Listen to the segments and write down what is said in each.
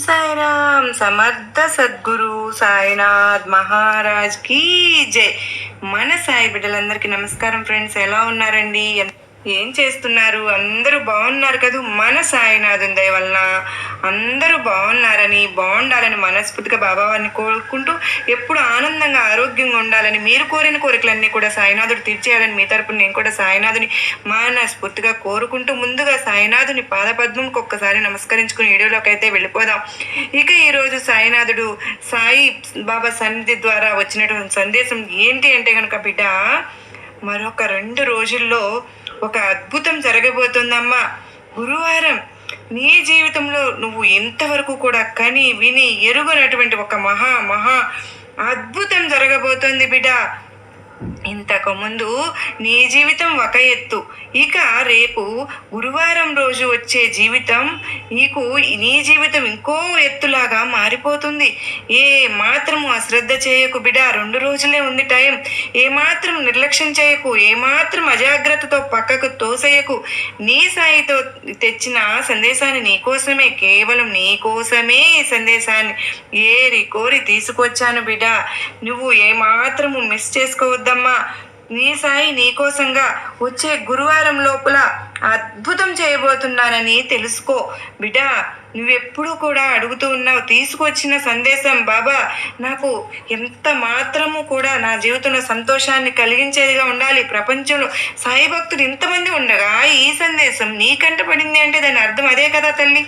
సాయిరామ్ సమర్థ సద్గురు సాయినాథ్ మహారాజ్ కీ జై. మన సాయి బిడ్డలందరికీ నమస్కారం ఫ్రెండ్స్. ఎలా ఉన్నారండి? ఏం చేస్తున్నారు? అందరూ బాగున్నారు కదా? మన సాయినాథుని దయ వలన అందరూ బాగున్నారని, బాగుండాలని మనస్ఫూర్తిగా బాబావారిని కోరుకుంటూ ఎప్పుడు ఆనందంగా ఆరోగ్యంగా ఉండాలని, మీరు కోరిన కోరికలన్నీ కూడా సాయినాథుడు తీర్చేయాలని మీ తరపున నేను కూడా సాయినాథుని మనస్ఫూర్తిగా కోరుకుంటూ ముందుగా సాయినాథుని పాదపద్మంకి ఒక్కసారి నమస్కరించుకుని వీడియోలోకి అయితే వెళ్ళిపోదాం. ఇక ఈరోజు సాయినాథుడు సాయి బాబా సన్నిధి ద్వారా వచ్చినటువంటి సందేశం ఏంటి అంటే కనుక, బిడ్డ మరొక 2 రోజుల్లో ఒక అద్భుతం జరగబోతుందమ్మా. గురువారం నీ జీవితంలో నువ్వు ఇంతవరకు కూడా కని విని ఎరుగనటువంటి ఒక మహా అద్భుతం జరగబోతోంది బిడ్డ. ఇంతకు ముందు నీ జీవితం ఒక ఎత్తు, ఇక రేపు గురువారం రోజు వచ్చే జీవితం నీకు నీ జీవితం ఇంకో ఎత్తులాగా మారిపోతుంది. ఏ మాత్రము అశ్రద్ధ చేయకు బిడ్డ. 2 రోజులే ఉంది టైం. ఏమాత్రం నిర్లక్ష్యం చేయకు, ఏమాత్రం అజాగ్రత్తతో పక్కకు తోసేయకు. నీ సాయితో తెచ్చిన సందేశాన్ని నీకోసమే, కేవలం నీకోసమే ఈ సందేశాన్ని ఏరి కోరి తీసుకొచ్చాను బిడ్డ. నువ్వు ఏమాత్రము మిస్ చేసుకోవద్దమ్మా. నీ సాయి నీకోసంగా వచ్చే గురువారం లోపల అద్భుతం చేయబోతున్నానని తెలుసుకో బిడ్డ. నువ్వెప్పుడు కూడా అడుగుతూ ఉన్నావు, తీసుకొచ్చిన సందేశం బాబా నాకు ఎంత మాత్రము కూడా నా జీవితంలో సంతోషాన్ని కలిగించేదిగా ఉండాలి. ప్రపంచంలో సాయి భక్తులు ఇంతమంది ఉండగా ఈ సందేశం నీ కంట పడింది అంటే దాని అర్థం అదే కదా తల్లి.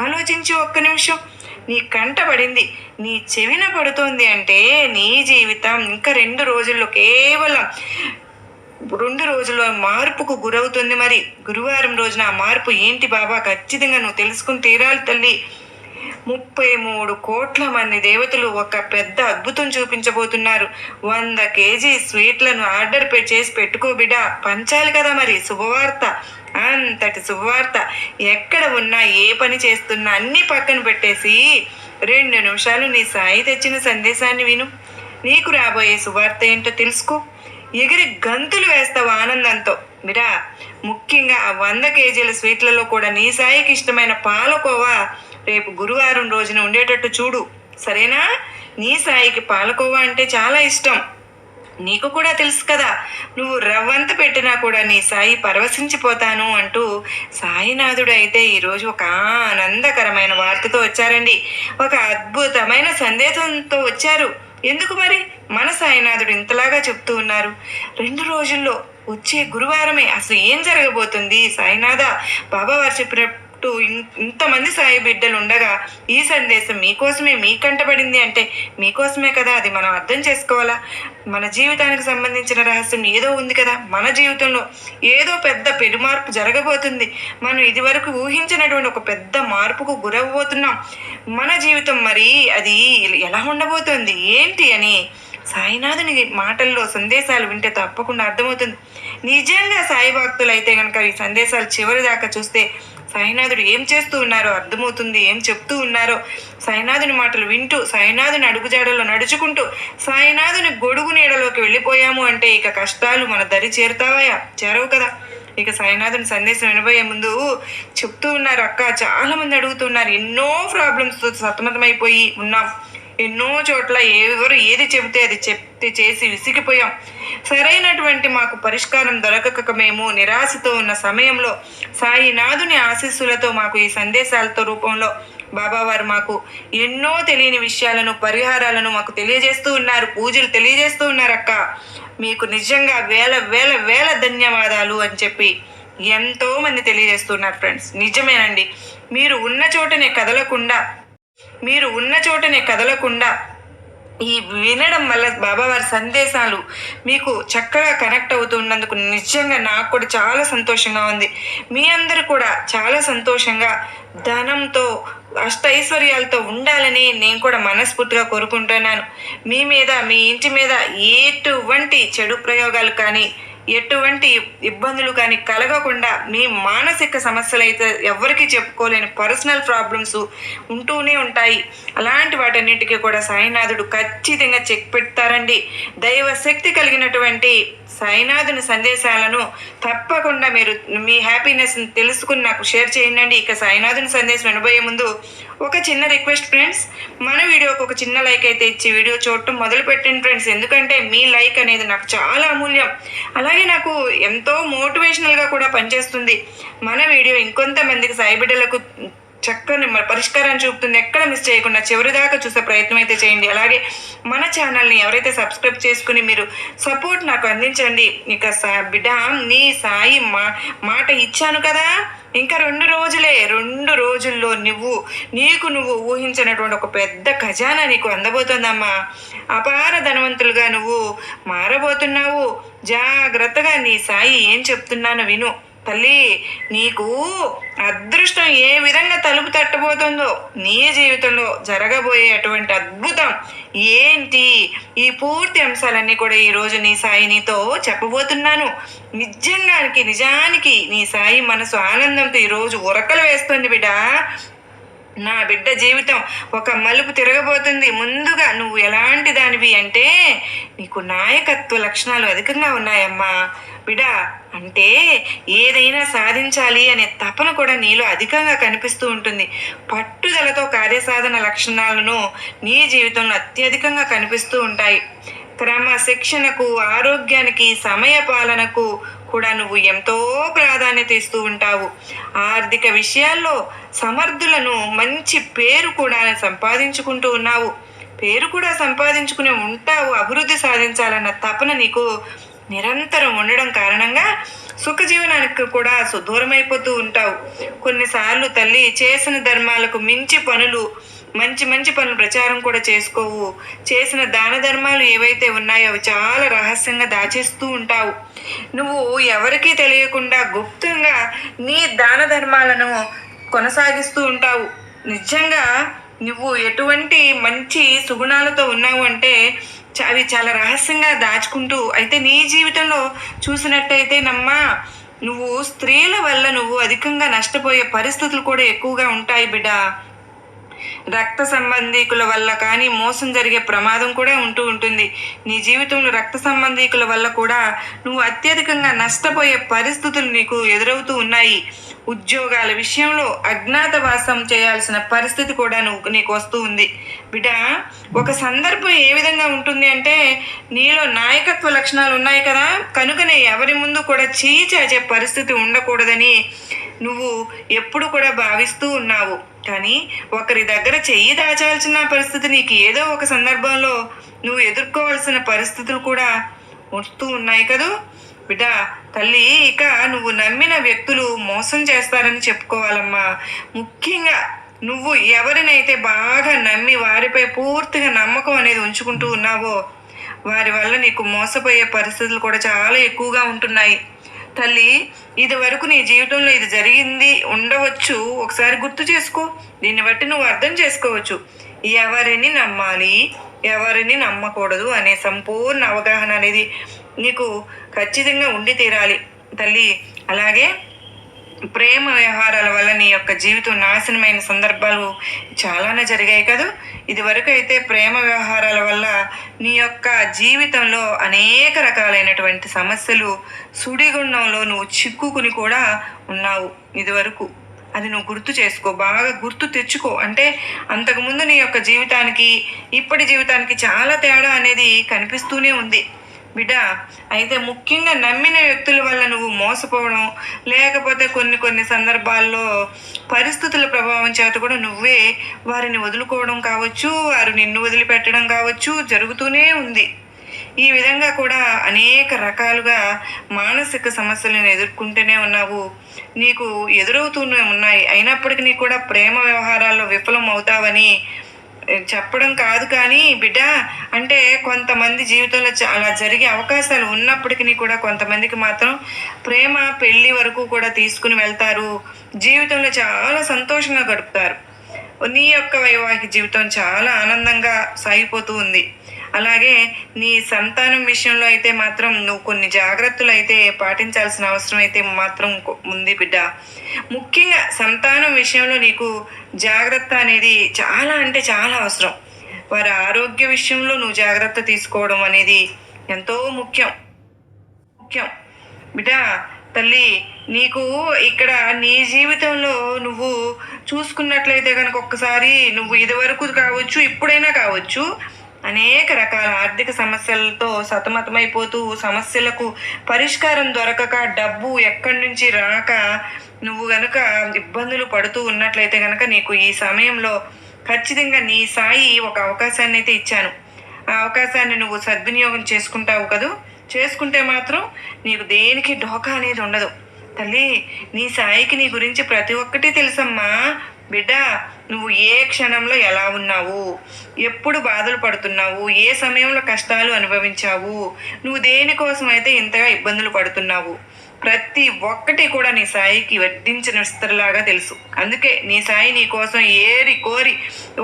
ఆలోచించి ఒక్క నిమిషం. నీ కంట పడింది, నీ చెవిన పడుతోంది అంటే నీ జీవితం ఇంకా 2 రోజుల్లో, కేవలం 2 రోజుల్లో మార్పుకు గురవుతుంది. మరి గురువారం రోజున ఆ మార్పు ఏంటి బాబా? ఖచ్చితంగా నువ్వు తెలుసుకుని తీరాలి తల్లి. 33 కోట్ల మంది దేవతలు ఒక పెద్ద అద్భుతం చూపించబోతున్నారు. 100 కేజీ స్వీట్లను ఆర్డర్ చేసి పెట్టుకో బిడ్డ. పంచాలి కదా మరి శుభవార్త. అంతటి శుభవార్త. ఎక్కడ ఉన్నా, ఏ పని చేస్తున్నా అన్నీ పక్కన పెట్టేసి 2 నిమిషాలు నీ సాయి తెచ్చిన సందేశాన్ని విను. నీకు రాబోయే శుభవార్త ఏంటో తెలుసుకో. ఎగిరి గంతులు వేస్తావు ఆనందంతో బిడా. ముఖ్యంగా ఆ 100 కేజీల స్వీట్లలో కూడా నీ సాయికి ఇష్టమైన పాలకోవా రేపు గురువారం రోజున ఉండేటట్టు చూడు, సరేనా? నీ సాయికి పాలకోవా అంటే చాలా ఇష్టం. నీకు కూడా తెలుసు కదా, నువ్వు రవ్వంత పెట్టినా కూడా నీ సాయి పరవశించిపోతాను అంటూ సాయినాథుడు అయితే ఈరోజు ఒక ఆనందకరమైన వార్తతో వచ్చారండి. ఒక అద్భుతమైన సందేశంతో వచ్చారు. ఎందుకు మరి మన సాయినాథుడు ఇంతలాగా చెప్తూ ఉన్నారు? 2 రోజుల్లో వచ్చే గురువారమే అసలు ఏం జరగబోతుంది? సాయినాథ బాబావారు చెప్పినట్టు ఇంతమంది సాయి బిడ్డలు ఉండగా ఈ సందేశం మీకోసమే, మీ కంటపడింది అంటే మీకోసమే కదా. అది మనం అర్థం చేసుకోవాలా. మన జీవితానికి సంబంధించిన రహస్యం ఏదో ఉంది కదా. మన జీవితంలో ఏదో పెద్ద పెనుమార్పు జరగబోతుంది. మనం ఇదివరకు ఊహించినటువంటి ఒక పెద్ద మార్పుకు గురవబోతున్నాం. మన జీవితం మరి అది ఎలా ఉండబోతుంది ఏంటి అని సాయినాథుని మాటల్లో సందేశాలు వింటే తప్పకుండా అర్థమవుతుంది. నిజంగా సాయి భక్తులు అయితే కనుక ఈ సందేశాలు చివరి దాకా చూస్తే సాయినాథుడు ఏం చేస్తూ ఉన్నారో అర్థమవుతుంది. ఏం చెప్తూ ఉన్నారో సాయినాథుని మాటలు వింటూ, సాయినాథుని అడుగుజాడల్లో నడుచుకుంటూ, సాయినాథుని గొడుగు నీడలోకి వెళ్ళిపోయాము అంటే ఇక కష్టాలు మన దరి చేరవు కదా. ఇక సాయినాథుని సందేశం వినబోయే ముందు చెప్తూ ఉన్నారు, అక్క చాలా మంది అడుగుతున్నారు, ఎన్నో ప్రాబ్లమ్స్తో సతమతమైపోయి ఉన్నాం. ఎన్నో చోట్ల ఎవరు ఏది చెబితే అది చేసి విసిగిపోయాం. సరైనటువంటి మాకు పరిష్కారం దొరకక మేము నిరాశతో ఉన్న సమయంలో సాయినాథుని ఆశీస్సులతో మాకు ఈ సందేశాలతో రూపంలో బాబావారు మాకు ఎన్నో తెలియని విషయాలను, పరిహారాలను మాకు తెలియజేస్తూ ఉన్నారు. పూజలు తెలియజేస్తూ ఉన్నారు. అక్క మీకు నిజంగా వేల ధన్యవాదాలు అని చెప్పి ఎంతో మంది తెలియజేస్తున్నారు ఫ్రెండ్స్. నిజమేనండి. మీరు ఉన్న చోటనే కదలకుండా ఈ వినడం వల్ల బాబావారి సందేశాలు మీకు చక్కగా కనెక్ట్ అవుతున్నందుకు నిజంగా నాకు కూడా చాలా సంతోషంగా ఉంది. మీ అందరూ కూడా చాలా సంతోషంగా ధనంతో అష్టైశ్వర్యాలతో ఉండాలని నేను కూడా మనస్ఫూర్తిగా కోరుకుంటున్నాను. మీ మీద, మీ ఇంటి మీద ఎటువంటి చెడు ప్రయోగాలు కానీ, ఎటువంటి ఇబ్బందులు కానీ కలగకుండా, మీ మానసిక సమస్యలు అయితే ఎవరికి చెప్పుకోలేని పర్సనల్ ప్రాబ్లమ్స్ ఉంటూనే ఉంటాయి. అలాంటి వాటన్నిటికీ కూడా సాయినాథుడు ఖచ్చితంగా చెక్ పెడతారండి. దైవ శక్తి కలిగినటువంటి సాయినాథుని సందేశాలను తప్పకుండా మీరు మీ హ్యాపీనెస్ని తెలుసుకుని నాకు షేర్ చేయండి. ఇక సాయినాథుని సందేశం వినబోయే ముందు ఒక చిన్న రిక్వెస్ట్ ఫ్రెండ్స్, మన వీడియోకి ఒక చిన్న లైక్ అయితే ఇచ్చి వీడియో చూడటం మొదలు పెట్టండి ఫ్రెండ్స్. ఎందుకంటే మీ లైక్ అనేది నాకు చాలా అమూల్యం. అలాగే నాకు ఎంతో మోటివేషనల్గా కూడా పనిచేస్తుంది. మన వీడియో ఇంకొంతమందికి సాయి బిడ్డలకు చక్కని పరిష్కారాన్ని చూపుతుంది. ఎక్కడ మిస్ చేయకుండా చివరి దాకా చూసే ప్రయత్నం అయితే చేయండి. అలాగే మన ఛానల్ని ఎవరైతే సబ్స్క్రైబ్ చేసుకుని మీరు సపోర్ట్ నాకు అందించండి. ఇక బిడ్డ, నీ సాయి మాట ఇచ్చాను కదా, ఇంకా 2 రోజులే. 2 రోజుల్లో నీకు ఊహించినటువంటి ఒక పెద్ద ఖజానా నీకు అందబోతుందమ్మా. అపార ధనవంతులుగా నువ్వు మారబోతున్నావు. జాగ్రత్తగా నీ సాయి ఏం చెప్తున్నానో విను తల్లి. నీకు అదృష్టం ఏ విధంగా తలుపు తట్టబోతుందో, నీ జీవితంలో జరగబోయే అటువంటి అద్భుతం ఏంటి, ఈ పూర్తి అంశాలన్నీ కూడా ఈరోజు నీ సాయి నీతో చెప్పబోతున్నాను. నిజానికి నీ సాయి మనసు ఆనందంతో ఈరోజు ఉరకలు వేస్తుంది బిడ్డ. నా బిడ్డ జీవితం ఒక మలుపు తిరగబోతుంది. ముందుగా నువ్వు ఎలాంటి దానివి అంటే, నీకు నాయకత్వ లక్షణాలు అధికంగా ఉన్నాయమ్మా బిడ్డ. అంటే ఏదైనా సాధించాలి అనే తపన కూడా నీలో అధికంగా కనిపిస్తూ ఉంటుంది. పట్టుదలతో కార్యసాధన లక్షణాలను నీ జీవితంలో అత్యధికంగా కనిపిస్తూ ఉంటాయి. క్రమశిక్షణకు, ఆరోగ్యానికి, సమయ పాలనకు కూడా నువ్వు ఎంతో ప్రాధాన్యత ఇస్తూ ఉంటావు. ఆర్థిక విషయాల్లో సమర్థులను, మంచి పేరు కూడా సంపాదించుకుంటూ ఉన్నావు. పేరు కూడా సంపాదించుకుని ఉంటావు. అభివృద్ధి సాధించాలన్న తపన నీకు నిరంతరం ఉండడం కారణంగా సుఖజీవనానికి కూడా దూరమైపోతూ ఉంటావు. కొన్నిసార్లు తల్లి చేసిన ధర్మాలకు మించి మంచి పనులు ప్రచారం కూడా చేసుకోవు. చేసిన దాన ధర్మాలు ఏవైతే ఉన్నాయో అవి చాలా రహస్యంగా దాచేస్తూ ఉంటావు. నువ్వు ఎవరికీ తెలియకుండా గుప్తంగా నీ దాన ధర్మాలను కొనసాగిస్తూ ఉంటావు. నిజంగా నువ్వు ఎటువంటి మంచి సుగుణాలతో ఉన్నావు అంటే అవి చాలా రహస్యంగా దాచుకుంటూ, అయితే నీ జీవితంలో చూసినట్టయితే నమ్మా, నువ్వు స్త్రీల వల్ల నువ్వు అధికంగా నష్టపోయే పరిస్థితులు కూడా ఎక్కువగా ఉంటాయి బిడ్డ. రక్త సంబంధీకుల వల్ల కానీ మోసం జరిగే ప్రమాదం కూడా ఉంటుంది. నీ జీవితంలో రక్త సంబంధీకుల వల్ల కూడా నువ్వు అత్యధికంగా నష్టపోయే పరిస్థితులు నీకు ఎదురవుతూ ఉన్నాయి. ఉద్యోగాల విషయంలో అజ్ఞాతవాసం చేయాల్సిన పరిస్థితి కూడా నీకు వస్తూ ఉంది బిడ్డ. ఒక సందర్భం ఏ విధంగా ఉంటుంది అంటే, నీలో నాయకత్వ లక్షణాలు ఉన్నాయి కదా, కనుకనే ఎవరి ముందు కూడా చాచే పరిస్థితి ఉండకూడదని నువ్వు ఎప్పుడు కూడా భావిస్తూ ఉన్నావు. కానీ ఒకరి దగ్గర చెయ్యి దాచాల్సిన పరిస్థితి నీకు ఏదో ఒక సందర్భంలో నువ్వు ఎదుర్కోవాల్సిన పరిస్థితులు కూడా వస్తూ ఉన్నాయి కదూ బిడ్డ. తల్లి, ఇక నువ్వు నమ్మిన వ్యక్తులు మోసం చేస్తారని చెప్పుకోవాలమ్మా. ముఖ్యంగా నువ్వు ఎవరినైతే బాగా నమ్మి వారిపై పూర్తిగా నమ్మకం అనేది ఉంచుకుంటూ ఉన్నావో వారి వల్ల నీకు మోసపోయే పరిస్థితులు కూడా చాలా ఎక్కువగా ఉంటున్నాయి తల్లి. ఇది వరకు నీ జీవితంలో ఇది జరిగింది ఉండవచ్చు, ఒకసారి గుర్తు చేసుకో. దీన్ని బట్టి నువ్వు అర్థం చేసుకోవచ్చు ఎవరిని నమ్మాలి, ఎవరిని నమ్మకూడదు అనే సంపూర్ణ అవగాహన అనేది నీకు ఖచ్చితంగా ఉండి తీరాలి తల్లి. అలాగే ప్రేమ వ్యవహారాల వల్ల నీ యొక్క జీవితం నాశనమైన సందర్భాలు చాలానే జరిగాయి కదా. ఇదివరకు అయితే ప్రేమ వ్యవహారాల వల్ల నీ యొక్క జీవితంలో అనేక రకాలైనటువంటి సమస్యలు, సుడిగుండంలో నువ్వు చిక్కుకుని కూడా ఉన్నావు ఇదివరకు. అది నువ్వు గుర్తు చేసుకో, బాగా గుర్తు తెచ్చుకో. అంటే అంతకుముందు నీ యొక్క జీవితానికి ఇప్పటి జీవితానికి చాలా తేడా అనేది కనిపిస్తూనే ఉంది బిడ్డ. అయితే ముఖ్యంగా నమ్మిన వ్యక్తుల వల్ల నువ్వు మోసపోవడం, లేకపోతే కొన్ని సందర్భాల్లో పరిస్థితుల ప్రభావం చేత కూడా నువ్వే వారిని వదులుకోవడం కావచ్చు, వారు నిన్ను వదిలిపెట్టడం కావచ్చు జరుగుతూనే ఉంది. ఈ విధంగా కూడా అనేక రకాలుగా మానసిక సమస్యలను ఎదుర్కొంటూనే ఉన్నావు, నీకు ఎదురవుతూనే ఉన్నాయి. అయినప్పటికీ నీకు కూడా ప్రేమ వ్యవహారాల్లో విఫలం అవుతావని చెప్పడం కాదు. కానీ బిడ్డ, అంటే కొంతమంది జీవితంలో చాలా జరిగే అవకాశాలు ఉన్నప్పటికీ కూడా కొంతమందికి మాత్రం ప్రేమ పెళ్ళి వరకు కూడా తీసుకుని వెళ్తారు, జీవితంలో చాలా సంతోషంగా గడుపుతారు. నీ యొక్క వైవాహిక జీవితం చాలా ఆనందంగా సాగిపోతూ ఉంది. అలాగే నీ సంతానం విషయంలో అయితే మాత్రం నువ్వు కొన్ని జాగ్రత్తలు అయితే పాటించాల్సిన అవసరం అయితే మాత్రం ఉంది బిడ్డ. ముఖ్యంగా సంతానం విషయంలో నీకు జాగ్రత్త అనేది చాలా అంటే చాలా అవసరం. వారి ఆరోగ్య విషయంలో నువ్వు జాగ్రత్త తీసుకోవడం అనేది ఎంతో ముఖ్యం బిడ్డ. తల్లి, నీకు ఇక్కడ నీ జీవితంలో నువ్వు చూసుకున్నట్లయితే కనుక ఒక్కసారి నువ్వు ఇదివరకు కావచ్చు, ఇప్పుడైనా కావచ్చు, అనేక రకాల ఆర్థిక సమస్యలతో సతమతమైపోతూ సమస్యలకు పరిష్కారం దొరకక డబ్బు ఎక్కడి నుంచి రాక నువ్వు గనుక ఇబ్బందులు పడుతూ ఉన్నట్లయితే కనుక నీకు ఈ సమయంలో ఖచ్చితంగా నీ సాయి ఒక అవకాశాన్ని అయితే ఇచ్చాను. ఆ అవకాశాన్ని నువ్వు సద్వినియోగం చేసుకుంటావు కదూ. చేసుకుంటే మాత్రం నీకు దేనికి ఢోకా అనేది ఉండదు. తల్లి, నీ సాయికి నీ గురించి ప్రతి ఒక్కటి తెలుసమ్మా. బిడ్డ, నువ్వు ఏ క్షణంలో ఎలా ఉన్నావు, ఎప్పుడు బాధలు పడుతున్నావు, ఏ సమయంలో కష్టాలు అనుభవించావు, నువ్వు దేనికోసం అయితే ఇంతగా ఇబ్బందులు పడుతున్నావు, ప్రతి ఒక్కటి కూడా నీ సాయికి వడ్డించిన విస్తరలాగా తెలుసు. అందుకే నీ సాయి నీ కోసం ఏరి కోరి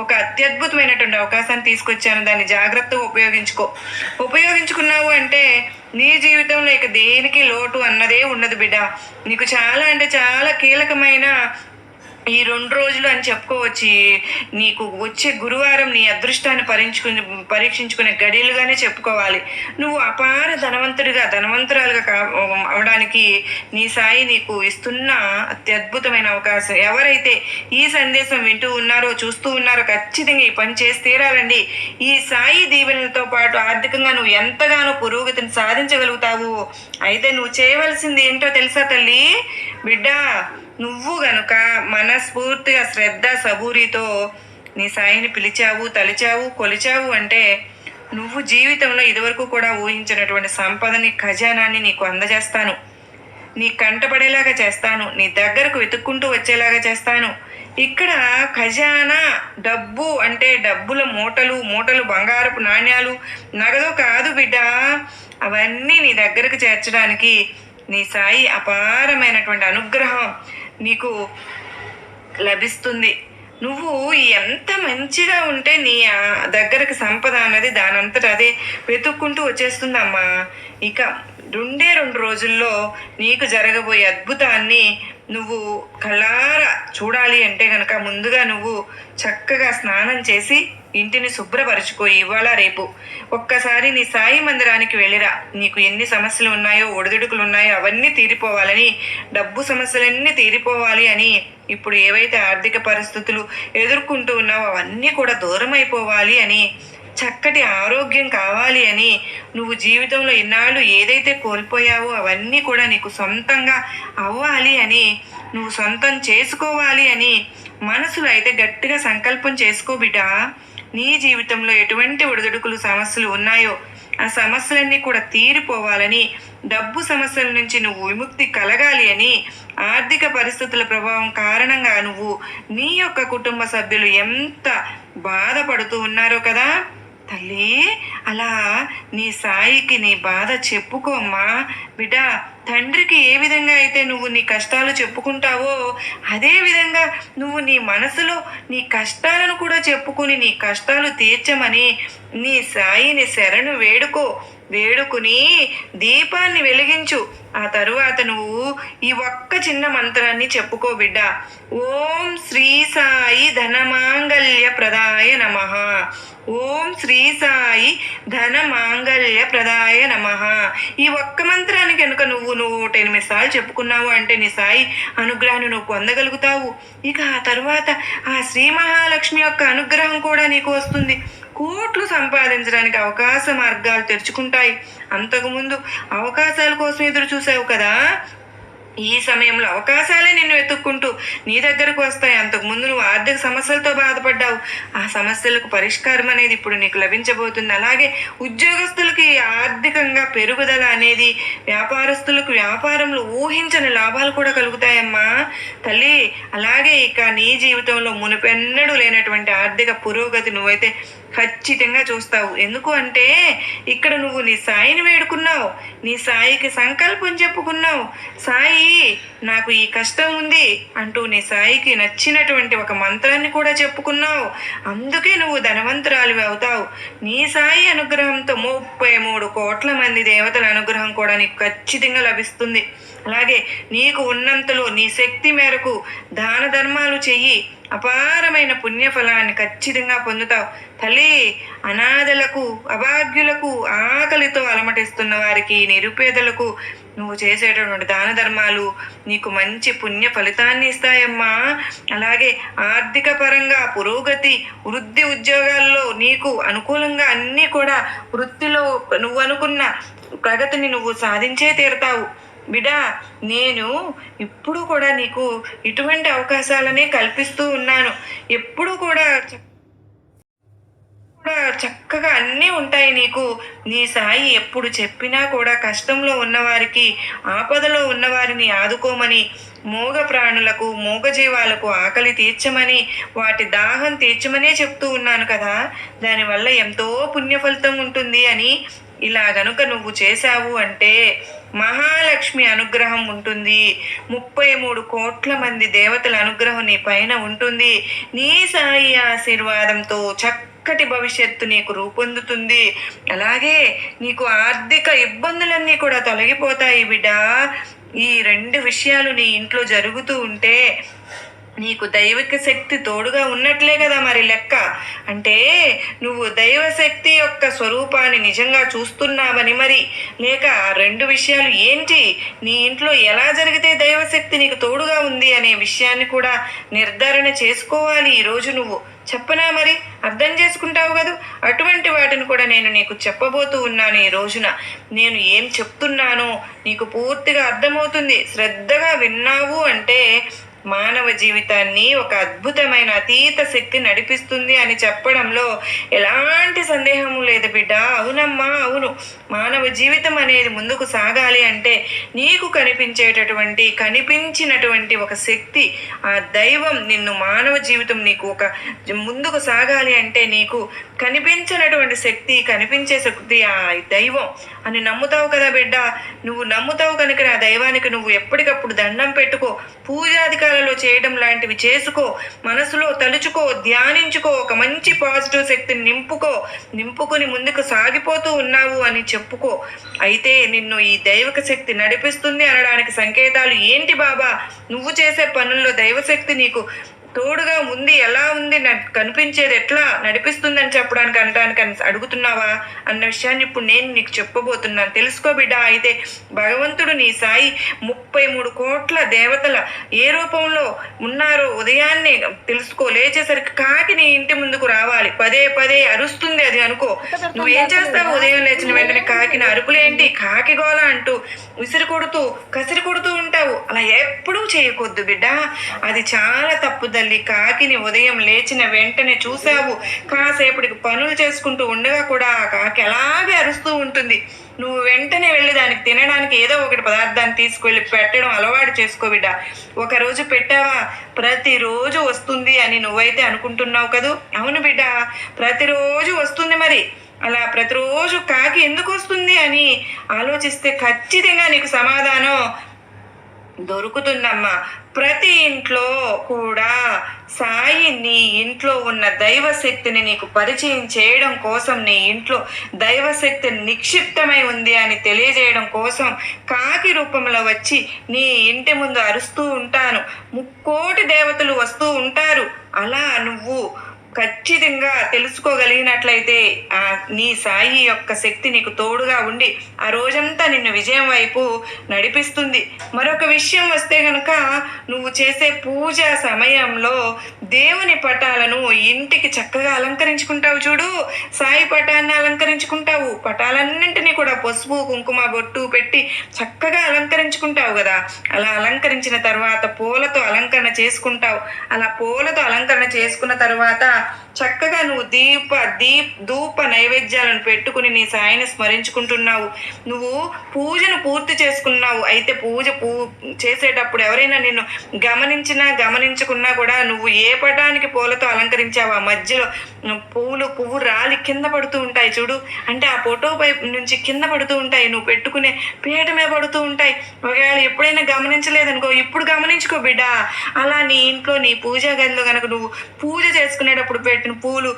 ఒక అత్యద్భుతమైనటువంటి అవకాశాన్ని తీసుకొచ్చాను. దాన్ని జాగ్రత్తగా ఉపయోగించుకున్నావు అంటే నీ జీవితంలో ఇక దేనికి లోటు అన్నదే ఉండదు బిడ్డ. నీకు చాలా అంటే చాలా కీలకమైన ఈ 2 రోజులు అని చెప్పుకోవచ్చు. నీకు వచ్చే గురువారం నీ అదృష్టాన్ని పరీక్షించుకునే గడియలుగానే చెప్పుకోవాలి. నువ్వు అపార ధనవంతురాలుగా అవడానికి నీ సాయి నీకు ఇస్తున్న అత్యద్భుతమైన అవకాశం. ఎవరైతే ఈ సందేశం వింటూ ఉన్నారో, చూస్తూ ఉన్నారో, ఖచ్చితంగా ఈ పని చేసి తీరాలండి. ఈ సాయి దీవెనలతో పాటు ఆర్థికంగా నువ్వు ఎంతగానో పురోగతిని సాధించగలుగుతావు. అయితే నువ్వు చేయవలసింది ఏంటో తెలుసా తల్లి? బిడ్డ, నువ్వు గనుక మనస్ఫూర్తిగా శ్రద్ధ సబూరితో నీ సాయిని పిలిచావు, తలిచావు, కొలిచావు అంటే నువ్వు జీవితంలో ఇదివరకు కూడా ఊహించినటువంటి సంపదని, ఖజానాన్ని నీకు అందజేస్తాను. నీ కంటపడేలాగా చేస్తాను. నీ దగ్గరకు వెతుక్కుంటూ వచ్చేలాగా చేస్తాను. ఇక్కడ ఖజానా, డబ్బు అంటే డబ్బుల మూటలు బంగారపు నాణ్యాలు, నగదు కాదు బిడ్డ. అవన్నీ నీ దగ్గరకు చేర్చడానికి నీ సాయి అపారమైనటువంటి అనుగ్రహం నీకు లభిస్తుంది. నువ్వు ఎంత మంచిగా ఉంటే నీ దగ్గరకు సంపద అన్నది దానంతట అదే వెతుక్కుంటూ వచ్చేస్తుందమ్మా. ఇక 2 రోజుల్లో నీకు జరగబోయే అద్భుతాన్ని నువ్వు కళ్ళారా చూడాలి అంటే కనుక ముందుగా నువ్వు చక్కగా స్నానం చేసి ఇంటిని శుభ్రపరచుకో. ఇవాళ రేపు ఒక్కసారి నీ సాయి మందిరానికి వెళ్ళిరా. నీకు ఎన్ని సమస్యలు ఉన్నాయో, ఒడిదుడుకులు ఉన్నాయో అవన్నీ తీరిపోవాలని, డబ్బు సమస్యలన్నీ తీరిపోవాలి అని, ఇప్పుడు ఏవైతే ఆర్థిక పరిస్థితులు ఎదుర్కొంటూ ఉన్నావో అవన్నీ కూడా దూరం అయిపోవాలి అని, చక్కటి ఆరోగ్యం కావాలి అని, నువ్వు జీవితంలో ఇన్నాళ్ళు ఏదైతే కోల్పోయావో అవన్నీ కూడా నీకు సొంతంగా అవ్వాలి అని, నువ్వు సొంతం చేసుకోవాలి అని మనసులో అయితే గట్టిగా సంకల్పం చేసుకో బిడ్డ. నీ జీవితంలో ఎటువంటి ఒడిదుడుకులు సమస్యలు ఉన్నాయో ఆ సమస్యలన్నీ కూడా తీరిపోవాలని, డబ్బు సమస్యల నుంచి నువ్వు విముక్తి కలగాలి అని, ఆర్థిక పరిస్థితుల ప్రభావం కారణంగా నువ్వు నీ యొక్క కుటుంబ సభ్యులు ఎంత బాధపడుతూ ఉన్నారో కదా తల్లి. అలా నీ సాయికి నీ బాధ చెప్పుకోమ్మా బిడ్డ. తండ్రికి ఏ విధంగా అయితే నువ్వు నీ కష్టాలు చెప్పుకుంటావో అదే విధంగా నువ్వు నీ మనసులో నీ కష్టాలను కూడా చెప్పుకుని నీ కష్టాలు తీర్చమని నీ సాయిని శరణు వేడుకుని దీపాన్ని వెలిగించు. ఆ తరువాత నువ్వు ఈ ఒక్క చిన్న మంత్రాన్ని చెప్పుకో బిడ్డ. ఓం శ్రీ సాయి ధనమాంగళ్య ప్రదాయ నమః. ఓం శ్రీ సాయి ధనమాంగళ్య ప్రదాయ నమః. ఈ ఒక్క మంత్రానికి కనుక నువ్వు 108 సార్లు చెప్పుకున్నావు అంటే నీ సాయి అనుగ్రహాన్ని నువ్వు పొందగలుగుతావు. ఇక ఆ తర్వాత ఆ శ్రీ మహాలక్ష్మి యొక్క అనుగ్రహం కూడా నీకు వస్తుంది. కోట్లు సంపాదించడానికి అవకాశ మార్గాలు తెరుచుకుంటాయి. అంతకుముందు అవకాశాల కోసం ఎదురు చూసావు కదా, ఈ సమయంలో అవకాశాలే నిన్ను వెతుక్కుంటూ నీ దగ్గరకు వస్తాయి. అంతకుముందు నువ్వు ఆర్థిక సమస్యలతో బాధపడ్డావు. ఆ సమస్యలకు పరిష్కారం అనేది ఇప్పుడు నీకు లభించబోతుంది. అలాగే ఉద్యోగస్తులకి ఆర్థికంగా పెరుగుదల అనేది, వ్యాపారస్తులకు వ్యాపారంలో ఊహించని లాభాలు కూడా కలుగుతాయమ్మా తల్లి. అలాగే ఇక నీ జీవితంలో మునుపెన్నడూ లేనటువంటి ఆర్థిక పురోగతి నువ్వైతే ఖచ్చితంగా చూస్తావు. ఎందుకు అంటే ఇక్కడ నువ్వు నీ సాయిని వేడుకున్నావు, నీ సాయికి సంకల్పం చెప్పుకున్నావు. సాయి, నాకు ఈ కష్టం ఉంది అంటూ నీ సాయికి నచ్చినటువంటి ఒక మంత్రాన్ని కూడా చెప్పుకున్నావు. అందుకే నువ్వు ధనవంతురాలివి అవుతావు. నీ సాయి అనుగ్రహంతో 33 కోట్ల మంది దేవతల అనుగ్రహం కూడా నీకు ఖచ్చితంగా లభిస్తుంది. అలాగే నీకు ఉన్నంతలో నీ శక్తి మేరకు దాన ధర్మాలు చెయ్యి. అపారమైన పుణ్యఫలాన్ని ఖచ్చితంగా పొందుతావు తల్లి. అనాథలకు, అభాగ్యులకు, ఆకలితో అలమటిస్తున్న వారికి, నిరుపేదలకు నువ్వు చేసేటటువంటి దాన ధర్మాలు నీకు మంచి పుణ్య ఫలితాన్ని ఇస్తాయమ్మా. అలాగే ఆర్థిక పరంగా పురోగతి, వృద్ధి, ఉద్యోగాల్లో నీకు అనుకూలంగా అన్నీ కూడా వృత్తిలో నువ్వు అనుకున్న ప్రగతిని నువ్వు సాధించే తీరుతావు బిడా. నేను ఇప్పుడు కూడా నీకు ఇటువంటి అవకాశాలనే కల్పిస్తూ ఉన్నాను. ఎప్పుడు కూడా చక్కగా అన్నీ ఉంటాయి నీకు. నీ సాయి ఎప్పుడు చెప్పినా కూడా కష్టంలో ఉన్నవారికి, ఆపదలో ఉన్నవారిని ఆదుకోమని, మూగ ప్రాణులకు, మూగజీవాలకు ఆకలి తీర్చమని, వాటి దాహం తీర్చమనే చెప్తూ ఉన్నాను కదా. దానివల్ల ఎంతో పుణ్యఫలితం ఉంటుంది అని. ఇలా గనుక నువ్వు చేశావు అంటే మహాలక్ష్మి అనుగ్రహం ఉంటుంది. 33 కోట్ల మంది దేవతల అనుగ్రహం నీ పైన ఉంటుంది. నీ సాయి ఆశీర్వాదంతో చక్కటి భవిష్యత్తు నీకు రూపొందుతుంది. అలాగే నీకు ఆర్థిక ఇబ్బందులన్నీ కూడా తొలగిపోతాయి బిడ్డా. ఈ 2 విషయాలు నీ ఇంట్లో జరుగుతూ ఉంటే నీకు దైవిక శక్తి తోడుగా ఉన్నట్లే కదా మరి లెక్క. అంటే నువ్వు దైవశక్తి యొక్క స్వరూపాన్ని నిజంగా చూస్తున్నావని మరి. లేక 2 విషయాలు ఏంటి, నీ ఇంట్లో ఎలా జరిగితే దైవశక్తి నీకు తోడుగా ఉంది అనే విషయాన్ని కూడా నిర్ధారణ చేసుకోవాలి ఈరోజు నువ్వు. చెప్పనా మరి? అర్థం చేసుకుంటావు కదా. అటువంటి వాటిని కూడా నేను నీకు చెప్పబోతూ ఉన్నాను ఈ రోజున. నేను ఏం చెప్తున్నానో నీకు పూర్తిగా అర్థమవుతుంది. శ్రద్ధగా విన్నావు అంటే మానవ జీవితాన్ని ఒక అద్భుతమైన అతీత శక్తి నడిపిస్తుంది అని చెప్పడంలో ఎలాంటి సందేహము లేదు బిడ్డ. అవునమ్మా, అవును. మానవ జీవితం అనేది ముందుకు సాగాలి అంటే నీకు కనిపించినటువంటి ఒక శక్తి, ఆ దైవం నిన్ను, మానవ జీవితం నీకు ఒక ముందుకు సాగాలి అంటే నీకు కనిపించినటువంటి శక్తి, కనిపించే శక్తి ఆ దైవం అని నమ్ముతావు కదా బిడ్డ. నువ్వు నమ్ముతావు కనుక ఆ దైవానికి నువ్వు ఎప్పటికప్పుడు దండం పెట్టుకో, పూజాధికారులలో చేయడం లాంటివి చేసుకో, మనసులో తలుచుకో, ధ్యానించుకో, ఒక మంచి పాజిటివ్ శక్తిని నింపుకొని ముందుకు సాగిపోతూ ఉన్నావు అని చెప్పుకో. అయితే నిన్ను ఈ దైవిక శక్తి నడిపిస్తుంది అనడానికి సంకేతాలు ఏంటి బాబా? నువ్వు చేసే పనుల్లో దైవశక్తి నీకు తోడుగా ఉంది, ఎలా ఉంది, నాకు కనిపించేది ఎట్లా నడిపిస్తుందని చెప్పడానికి అనడానికి అడుగుతున్నావా అన్న విషయాన్ని ఇప్పుడు నేను నీకు చెప్పబోతున్నాను. తెలుసుకో బిడ్డ. అయితే భగవంతుడు నీ సాయి 33 కోట్ల దేవతల ఏ రూపంలో ఉన్నారో ఉదయాన్నే తెలుసుకో. లేచేసరికి కాకి నీ ఇంటి ముందుకు రావాలి, పదే అరుస్తుంది. అది అనుకో. నువ్వేం చేస్తావు? ఉదయం లేచిన వెంటనే కాకిన అరుపులేంటి, కాకి గోల అంటూ కసిరి కొడుతూ ఉంటావు. అలా ఎప్పుడూ చేయకొద్దు బిడ్డ. అది చాలా తప్పు తల్లి. కాకిని ఉదయం లేచిన వెంటనే చూసావు, కాసేపటికి పనులు చేసుకుంటూ ఉండగా కూడా ఆ కాకి అలాగే అరుస్తూ ఉంటుంది. నువ్వు వెంటనే వెళ్ళి దానికి తినడానికి ఏదో ఒకటి పదార్థాన్ని తీసుకువెళ్ళి పెట్టడం అలవాటు చేసుకో బిడ్డ. ఒకరోజు పెట్టావా, ప్రతిరోజు వస్తుంది అని నువ్వైతే అనుకుంటున్నావు కదూ. అవును బిడ్డ, ప్రతిరోజు వస్తుంది. మరి అలా ప్రతిరోజు కాకి ఎందుకు వస్తుంది అని ఆలోచిస్తే ఖచ్చితంగా నీకు సమాధానం దొరుకుతుందమ్మా. ప్రతి ఇంట్లో కూడా సాయి నీ ఇంట్లో ఉన్న దైవశక్తిని నీకు పరిచయం చేయడం కోసం, నీ ఇంట్లో దైవశక్తి నిక్షిప్తమై ఉంది అని తెలియజేయడం కోసం కాకి రూపంలో వచ్చి నీ ఇంటి ముందు అరుస్తూ ఉంటాను. 3 కోటి దేవతలు వస్తూ ఉంటారు. అలా నువ్వు ఖచ్చితంగా తెలుసుకోగలిగినట్లయితే ఆ నీ సాయి యొక్క శక్తి నీకు తోడుగా ఉండి ఆ రోజంతా నిన్ను విజయం వైపు నడిపిస్తుంది. మరొక విషయం వస్తే కనుక, నువ్వు చేసే పూజ సమయంలో దేవుని పటాలను ఇంటికి చక్కగా అలంకరించుకుంటావు చూడు. సాయి పటాన్ని అలంకరించుకుంటావు. పటాలన్నింటినీ కూడా పసుపు, కుంకుమ, బొట్టు పెట్టి చక్కగా అలంకరించుకుంటావు కదా. అలా అలంకరించిన తర్వాత పూలతో అలంకరణ చేసుకుంటావు. అలా పూలతో అలంకరణ చేసుకున్న తర్వాత చక్కగా నువ్వు ధూప నైవేద్యాలను పెట్టుకుని నీ సాయిని స్మరించుకుంటున్నావు. నువ్వు పూజను పూర్తి చేసుకున్నావు. అయితే పూజ చేసేటప్పుడు ఎవరైనా నిన్ను గమనించుకున్నా కూడా నువ్వు ఏ పటానికి పూలతో అలంకరించావా మధ్యలో పువ్వు రాలి కింద పడుతూ ఉంటాయి చూడు. అంటే ఆ ఫోటో పైపు నుంచి కింద పడుతూ ఉంటాయి, నువ్వు పెట్టుకునే పీఠమే పడుతూ ఉంటాయి. ఒకవేళ ఎప్పుడైనా గమనించలేదనుకో, ఇప్పుడు గమనించుకో బిడ్డ. అలా నీ ఇంట్లో నీ పూజా గదిలో కనుక నువ్వు పూజ చేసుకునేటప్పుడు పెట్టిన పూలు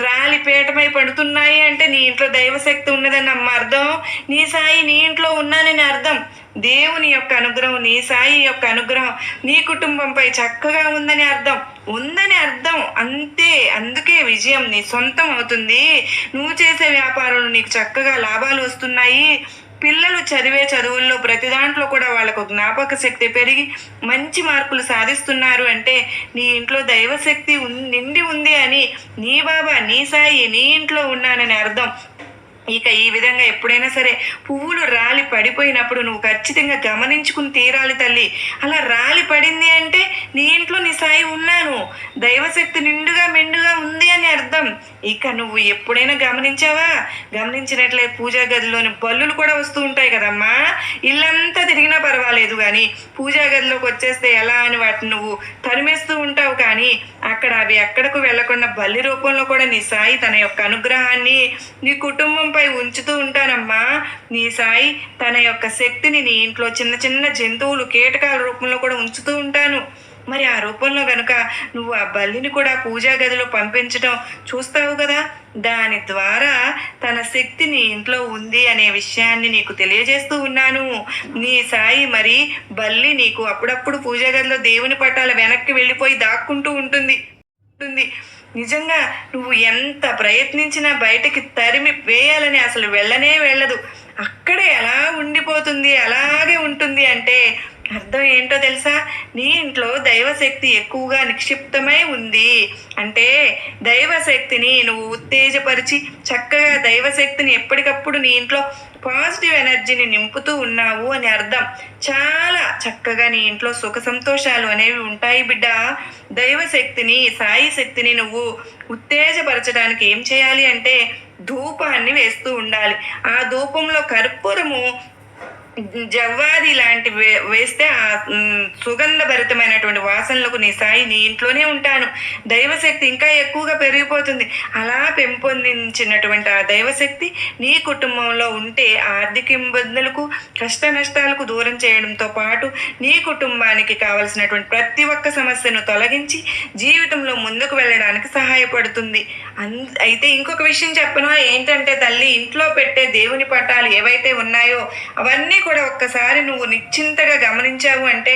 రాలి పీఠమై పడుతున్నాయి అంటే నీ ఇంట్లో దైవశక్తి ఉన్నదని అర్థం. నీ సాయి నీ ఇంట్లో ఉన్నానని అర్థం. దేవుని యొక్క అనుగ్రహం, నీ సాయి యొక్క అనుగ్రహం నీ కుటుంబంపై చక్కగా ఉందని అర్థం అంతే. అందుకే విజయం నీ సొంతం అవుతుంది. నువ్వు చేసే వ్యాపారంలో నీకు చక్కగా లాభాలు వస్తున్నాయి. పిల్లలు చదివే చదువుల్లో ప్రతి దాంట్లో కూడా వాళ్ళకు జ్ఞాపక శక్తి పెరిగి మంచి మార్కులు సాధిస్తున్నారు అంటే నీ ఇంట్లో దైవశక్తి నిండి ఉంది అని, నీ బాబా నీ సాయి నీ ఇంట్లో ఉన్నానని అర్థం. ఇక ఈ విధంగా ఎప్పుడైనా సరే పువ్వులు రాలి పడిపోయినప్పుడు నువ్వు ఖచ్చితంగా గమనించుకుని తీరాలి తల్లి. అలా రాలి పడింది అంటే నీ ఇంట్లో నీ సాయి ఉన్నాను, దైవశక్తి నిండుగా మెండుగా ఉంది అని అర్థం. ఇక నువ్వు ఎప్పుడైనా గమనించావా? గమనించినట్లే పూజా గదిలోని బల్లులు కూడా వస్తూ ఉంటాయి కదమ్మా. ఇల్లంతా తిరిగినా పర్వాలేదు కానీ పూజా గదిలోకి వచ్చేస్తే ఎలా అని వాటిని నువ్వు తరిమేస్తూ ఉంటావు. కానీ అక్కడ అవి ఎక్కడకు వెళ్లకుండా బల్లి రూపంలో కూడా నీ సాయి తన యొక్క అనుగ్రహాన్ని నీ కుటుంబంపై ఉంచుతూ ఉంటానమ్మా. నీ సాయి తన యొక్క శక్తిని నీ ఇంట్లో చిన్న చిన్న జంతువులు కీటకాల రూపంలో కూడా ఉంచుతూ ఉంటాను. మరి ఆ రూపంలో కనుక నువ్వు ఆ బల్లిని కూడా పూజా గదిలో పంపించడం చూస్తావు కదా, దాని ద్వారా తన శక్తి నీ ఇంట్లో ఉంది అనే విషయాన్ని నీకు తెలియజేస్తూ ఉన్నాను. నీ సాయి మరి బల్లి నీకు అప్పుడప్పుడు పూజా గదిలో దేవుని పటాల వెనక్కి వెళ్ళిపోయి దాక్కుంటూ ఉంటుంది. నిజంగా నువ్వు ఎంత ప్రయత్నించినా బయటకి తరిమి వేయాలని అసలు వెళ్ళదు. అక్కడే అలా ఉండిపోతుంది, అలాగే ఉంటుంది. అంటే అర్థం ఏంటో తెలుసా? నీ ఇంట్లో దైవశక్తి ఎక్కువగా నిక్షిప్తమై ఉంది. అంటే దైవశక్తిని నువ్వు ఉత్తేజపరిచి చక్కగా దైవశక్తిని ఎప్పటికప్పుడు నీ ఇంట్లో పాజిటివ్ ఎనర్జీని నింపుతూ ఉన్నావు అని అర్థం. చాలా చక్కగా నీ ఇంట్లో సుఖ సంతోషాలు అనేవి ఉంటాయి బిడ్డ. దైవశక్తిని సాయి శక్తిని నువ్వు ఉత్తేజపరచడానికి ఏం చేయాలి అంటే ధూపాన్ని వేస్తూ ఉండాలి. ఆ ధూపంలో కర్పూరము జవ్వాది లాంటివి వేస్తే ఆ సుగంధభరితమైనటువంటి వాసనలకు నీ సాయి నీ ఇంట్లోనే ఉంటాను. దైవశక్తి ఇంకా ఎక్కువగా పెరిగిపోతుంది. అలా పెంపొందించినటువంటి ఆ దైవశక్తి నీ కుటుంబంలో ఉంటే ఆర్థిక ఇబ్బందులకు కష్ట నష్టాలకు దూరం చేయడంతో పాటు నీ కుటుంబానికి కావలసినటువంటి ప్రతి ఒక్క సమస్యను తొలగించి జీవితంలో ముందుకు వెళ్ళడానికి సహాయపడుతుంది. అయితే ఇంకొక విషయం చెప్పను ఏంటంటే తల్లి, ఇంట్లో పెట్టే దేవుని పటాలు ఏవైతే ఉన్నాయో అవన్నీ కూడా ఒక్కసారి నువ్వు నిశ్చింతగా గమనించావు అంటే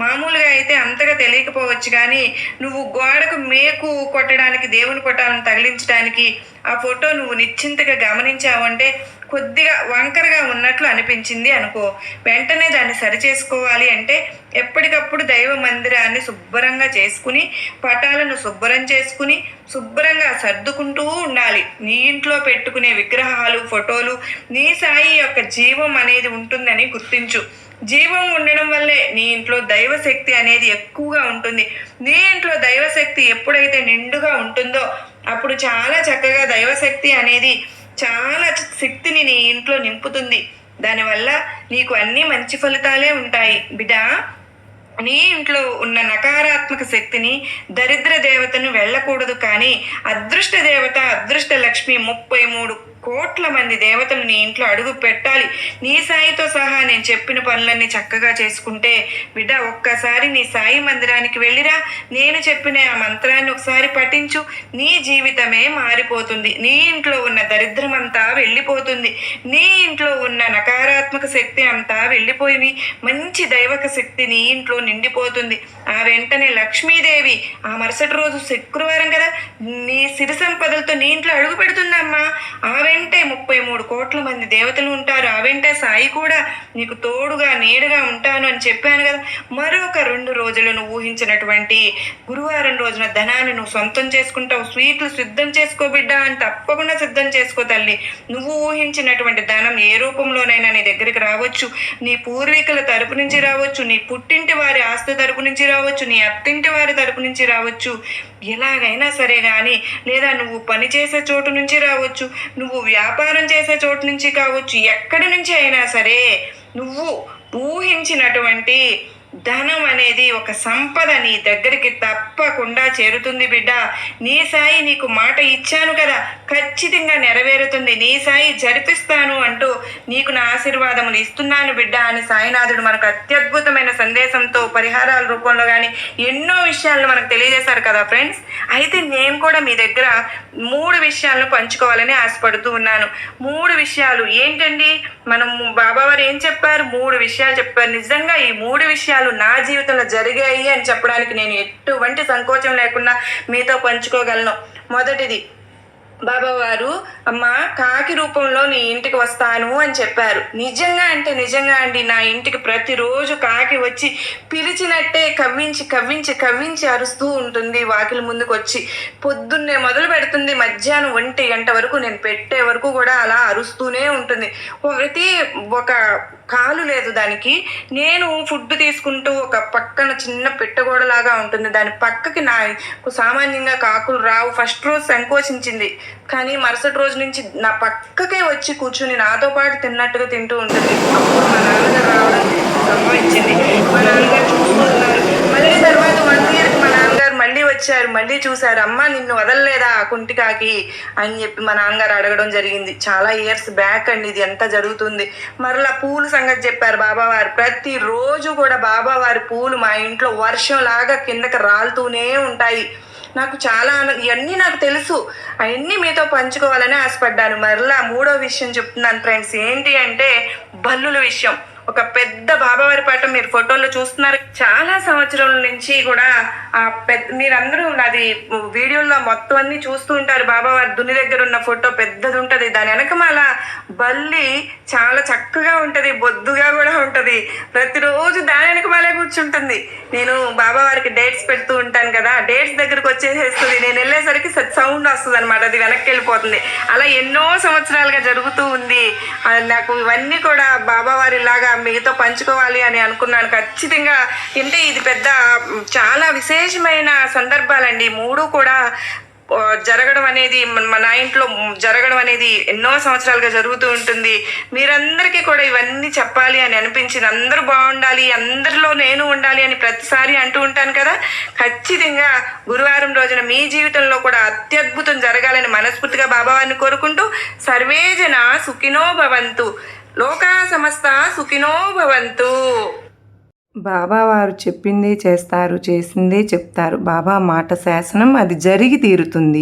మామూలుగా అయితే అంతగా తెలియకపోవచ్చు కానీ నువ్వు గోడకు మేకు కొట్టడానికి దేవుని పటాలను తగిలించడానికి ఆ ఫోటో నువ్వు నిశ్చింతగా గమనించావు అంటే కొద్దిగా వంకరగా ఉన్నట్లు అనిపించింది అనుకో, వెంటనే దాన్ని సరిచేసుకోవాలి అంటే ఎప్పటికప్పుడు దైవ మందిరాన్ని శుభ్రంగా చేసుకుని పటాలను శుభ్రం చేసుకుని శుభ్రంగా సర్దుకుంటూ ఉండాలి. నీ ఇంట్లో పెట్టుకునే విగ్రహాలు ఫోటోలు నీ సాయి యొక్క జీవం అనేది ఉంటుందని గుర్తించు. జీవం ఉండడం వల్లే నీ ఇంట్లో దైవశక్తి అనేది ఎక్కువగా ఉంటుంది. నీ ఇంట్లో దైవశక్తి ఎప్పుడైతే నిండుగా ఉంటుందో అప్పుడు చాలా చక్కగా దైవశక్తి అనేది చాలా శక్తిని నీ ఇంట్లో నింపుతుంది. దానివల్ల నీకు అన్ని మంచి ఫలితాలే ఉంటాయి బిడ్డ. నీ ఇంట్లో ఉన్న నకారాత్మక శక్తిని దరిద్ర దేవతను వెళ్ళకూడదు కానీ అదృష్ట దేవత అదృష్ట లక్ష్మి 33 కోట్ల మంది దేవతలు నీ ఇంట్లో అడుగు పెట్టాలి. నీ సాయితో సహా నేను చెప్పిన పనులన్నీ చక్కగా చేసుకుంటే బిడ్డ ఒక్కసారి నీ సాయి మందిరానికి వెళ్ళిరా, నేను చెప్పిన ఆ మంత్రాన్ని ఒకసారి పఠించు, నీ జీవితమే మారిపోతుంది. నీ ఇంట్లో ఉన్న దరిద్రం అంతా వెళ్ళిపోతుంది. నీ ఇంట్లో ఉన్న నకారాత్మక శక్తి అంతా వెళ్ళిపోయి మంచి దైవక శక్తి నీ ఇంట్లో నిండిపోతుంది. ఆ వెంటనే లక్ష్మీదేవి ఆ మరుసటి రోజు శుక్రవారం కదా నీ సిరి సంపదలతో నీ ఇంట్లో అడుగు పెడుతుందమ్మా. ఆ వెంటే 33 కోట్ల మంది దేవతలు ఉంటారు. ఆ వెంటే సాయి కూడా నీకు తోడుగా నీడగా ఉంటాను అని చెప్పాను కదా. మరొక 2 రోజులు నువ్వు ఊహించినటువంటి గురువారం రోజున ధనాన్ని నువ్వు సొంతం చేసుకుంటావు. స్వీట్లు సిద్ధం చేసుకో బిడ్డ అని తప్పకుండా సిద్ధం చేసుకో తల్లి. నువ్వు ఊహించినటువంటి ధనం ఏ రూపంలోనైనా నీ దగ్గరికి రావచ్చు. నీ పూర్వీకుల తరపు నుంచి రావచ్చు, నీ పుట్టింటి వారి ఆస్తి తరపు నుంచి రావచ్చు, నీ అత్తింటి వారి తరపు నుంచి రావచ్చు. ఎలాగైనా సరే కానీ లేదా నువ్వు పని చేసే చోటు నుంచి రావచ్చు, నువ్వు వ్యాపారం చేసే చోటు నుంచి కావచ్చు, ఎక్కడి నుంచి అయినా సరే నువ్వు ఊహించినటువంటి ధనం అనేది ఒక సంపద నీ దగ్గరికి తప్పకుండా చేరుతుంది బిడ్డ. నీ సాయి నీకు మాట ఇచ్చాను కదా, ఖచ్చితంగా నెరవేరుతుంది. నీ సాయి జరిపిస్తాను అంటూ నీకు నా ఆశీర్వాదములు ఇస్తున్నాను బిడ్డ అని సాయినాథుడు మనకు అత్యద్భుతమైన సందేశంతో పరిహారాల రూపంలో కానీ ఎన్నో విషయాలను మనకు తెలియజేశారు కదా ఫ్రెండ్స్. అయితే నేను కూడా మీ దగ్గర 3 విషయాలను పంచుకోవాలని ఆశపడుతూ ఉన్నాను. 3 విషయాలు ఏంటండి? మనం బాబావారు ఏం చెప్పారు? 3 విషయాలు చెప్పారు. నిజంగా ఈ 3 విషయాలు నా జీవితంలో జరిగాయి అని చెప్పడానికి నేను ఎటువంటి సంకోచం లేకుండా మీతో పంచుకోగలను. మొదటిది, బాబావారు అమ్మ కాకి రూపంలో నీ ఇంటికి వస్తాను అని చెప్పారు. నిజంగా అంటే నిజంగా అండి, నా ఇంటికి ప్రతిరోజు కాకి వచ్చి పిలిచినట్టే కవ్వించి కవ్వించి కవ్వించి అరుస్తూ ఉంటుంది. వాకిలి ముందుకు వచ్చి పొద్దున్నే మొదలు పెడుతుంది, మధ్యాహ్నం 1 గంట వరకు నేను పెట్టే వరకు కూడా అలా అరుస్తూనే ఉంటుంది. ప్రతి ఒక కాలు లేదు దానికి. నేను ఫుడ్ తీసుకుంటూ ఒక పక్కన చిన్న పెట్టగోడలాగా ఉంటుంది, దాని పక్కకి నా సామాన్యంగా కాకులు రావు. ఫస్ట్ రోజు సంకోచించింది, కానీ మరుసటి రోజు నుంచి నా పక్కకే వచ్చి కూర్చుని నాతో పాటు తిన్నట్టుగా తింటూ ఉంటుంది. అప్పుడు మా నాన్నగారు రావడం సంభవించింది. మా నాన్నగారు చూస్తున్నారు. మళ్ళీ తర్వాత 1 ఇయర్కి మా నాన్నగారు మళ్ళీ వచ్చారు, మళ్ళీ చూశారు. అమ్మ నిన్ను వదలలేదా కుంటికాకి అని చెప్పి మా నాన్నగారు అడగడం జరిగింది. చాలా ఇయర్స్ బ్యాక్ అండి ఇది ఎంత జరుగుతుంది. మరలా పూలు సంగతి చెప్పారు బాబావారు. ప్రతిరోజు కూడా బాబావారి పూలు మా ఇంట్లో వర్షంలాగా కిందకి రాలుతూనే ఉంటాయి. నాకు చాలా ఇవన్నీ నాకు తెలుసు, అవన్నీ మీతో పంచుకోవాలని ఆశపడ్డాను. మరలా 3వ విషయం చెప్తున్నాను ఫ్రెండ్స్. ఏంటి అంటే బల్లుల విషయం. ఒక పెద్ద బాబావారి పటం మీరు ఫోటోలో చూస్తున్నారు. చాలా సంవత్సరాల నుంచి కూడా ఆ మీరందరూ నాది వీడియోలో మొత్తం అన్ని చూస్తూ ఉంటారు. బాబావారి దుని దగ్గర ఉన్న ఫోటో పెద్దది ఉంటుంది. దాని వెనకమాల బల్లి చాలా చక్కగా ఉంటుంది, బొద్దుగా కూడా ఉంటుంది. ప్రతిరోజు దాని వెనకమాలే కూర్చుంటుంది. నేను బాబావారికి డేట్స్ పెడుతూ ఉంటాను కదా, డేట్స్ దగ్గరకు వచ్చేసేస్తుంది. నేను వెళ్ళేసరికి సౌండ్ వస్తుంది అనమాట, అది వెనక్కి వెళ్ళిపోతుంది. అలా ఎన్నో సంవత్సరాలుగా జరుగుతూ ఉంది. నాకు ఇవన్నీ కూడా బాబావారి లాగా మీతో పంచుకోవాలి అని అనుకున్నాను ఖచ్చితంగా. అంటే ఇది పెద్ద చాలా విశేషమైన సందర్భాలండి. 3 కూడా జరగడం అనేది నా ఇంట్లో జరగడం అనేది ఎన్నో సంవత్సరాలుగా జరుగుతూ ఉంటుంది. మీరందరికీ కూడా ఇవన్నీ చెప్పాలి అని అనిపించింది. అందరూ బాగుండాలి, అందరిలో నేను ఉండాలి అని ప్రతిసారి అంటూ ఉంటాను కదా. ఖచ్చితంగా గురువారం రోజున మీ జీవితంలో కూడా అత్యద్భుతం జరగాలని మనస్ఫూర్తిగా బాబావారిని కోరుకుంటూ, సర్వేజన సుఖినో భవంతు, లోకా సమస్త సుఖినో భవంతు. బాబావారు చెప్పింది చేస్తారు, చేసిందే చెప్తారు. బాబా మాట శాసనం, అది జరిగి తీరుతుంది.